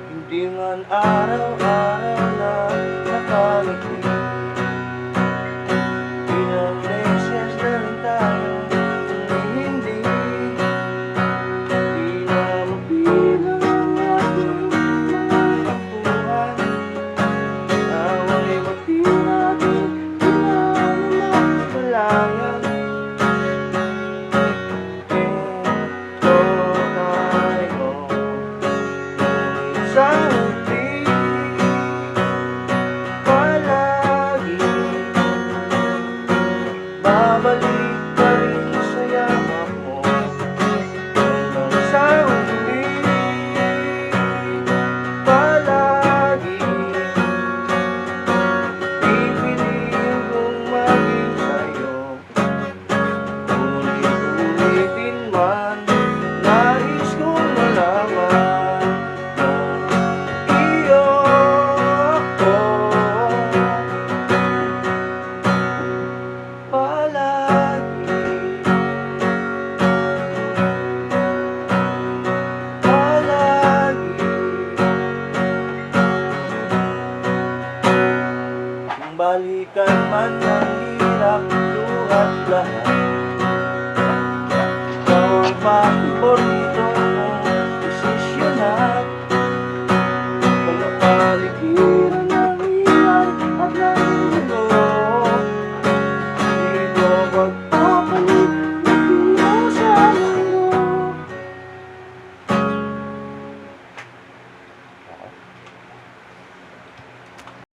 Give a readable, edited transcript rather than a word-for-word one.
Hindi man araw-araw na nakangiti, ilang beses na rin tayo hindi na mabilang ang ating mga takbuhan. Nawa'y wati natin pinanamalayan. Ito tayo sa huli, palagi babalik pa rin sa yakap mo. Hanggang sa huli, palagi pipiliin kong maging sa'yo. Ulit-ulitin man, nais kong malaman iyo ako palagi, palagi. Kung balikan man ang hirap, luhat lahat, ikaw ang pakipot